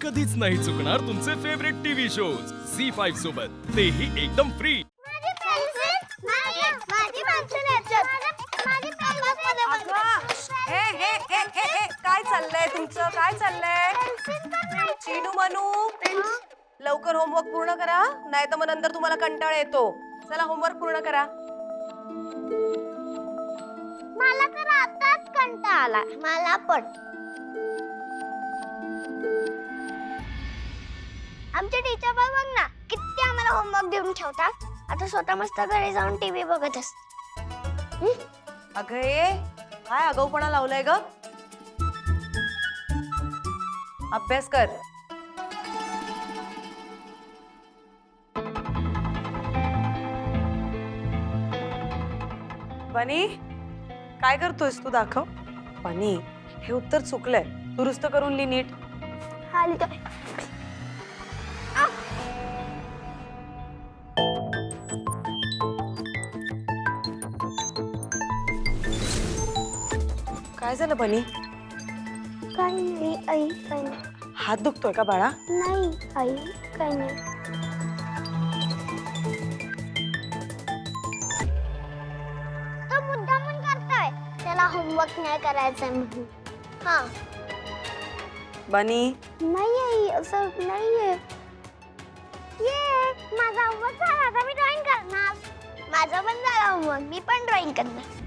कधीच नाही चुकणार तुमचे फेवरेट टीव्ही शोज झी5 सोबत, तेही एकदम फ्री. काय चाललंय तुमचं? काय चाललंय? चिनू मनू, लवकर होमवर्क पूर्ण करा, नाही तर मग नंतर तुम्हाला कंटाळा येतो. चला होमवर्क पूर्ण करा. मला तर आताच कंटाळा आला. मला पण. आमच्या टीचर बघ ना, किती आम्हाला होमवर्क देऊन ठेवतात. आता स्वतः मस्त घरी जाऊन टीव्ही बघत असते. अगं ये, काय आगाऊपणा लावलाय ग? अभ्यास कर. बनी, काय करतोयस तू? दाखव. बनी, हे उत्तर चुकलंय, दुरुस्त करून लिही नीट. हा लिहितोय. काय झालं बनी? काही नाही आई, काही नाही. हात दुखतोय का बाळा? नाही आई, काही नाही. तो मुद्दामून करतोय, त्याला होमवर्क नाही करायचंय म्हणून. हा. बनी, नाही आई, असं नाहीये. ये, माझा होमवर्क झाला, आता मी ड्रॉइंग करणार. माझा पण झाला होमवर्क, मी पण ड्रॉइंग करणार.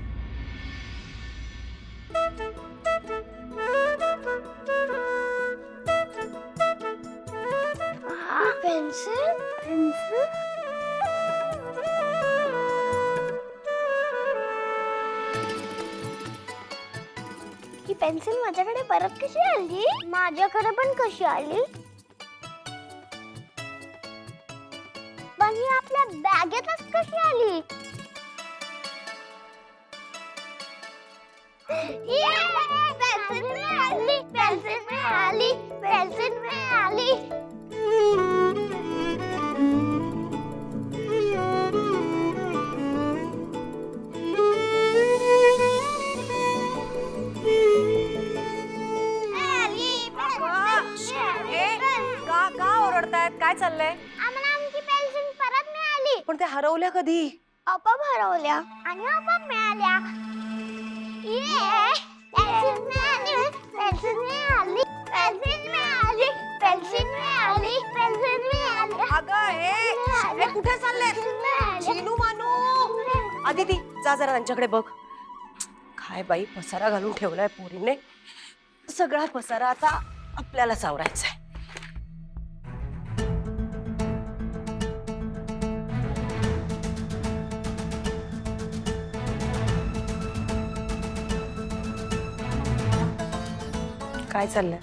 Pencil, pencil. ही पेन्सिल माझ्याकडे परत कशी आली? माझ्याकडे पण कशी आली? पण ही आपल्या बॅगेतच कशी आली? पेन्सिल मिळाली, पेन्सिल मिळाली, पेन्सिल मिळाली. का ओरडतायत? काय चाललंय? आम्हाला आमची पेन्सिल परत मिळाली. पण ते हरवल्या कधी? आपोआप हरवल्या आणि आपोआप मिळाल्या. पेन्सिल मिळाली, पेन्सिल मिळाली, पेन्सिल मिळाली, पेन्सिल मिळाली, पेन्सिल मिळाली. अगं हे कुठे चालले? चिनू मानू, आदिती जा जरा त्यांच्याकडे बघ. काय बाई पसारा घालून ठेवलाय पोरीने. सगळा पसारा आता आपल्याला सावरायचाय. काय चाललंय?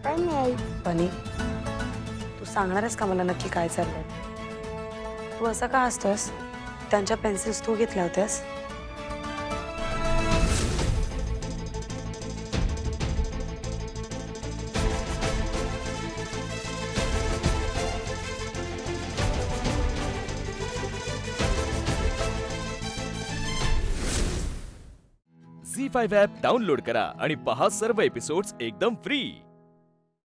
काही नाही. बनी, तू सांगणारच का मला नक्की काय चाललंय? तू असं का हसतोस? त्यांच्या पेन्सिल्स तू घेतल्या होत्यास? झी5 ॲप डाउनलोड करा आणि पहा सर्व एपिसोड्स एकदम फ्री.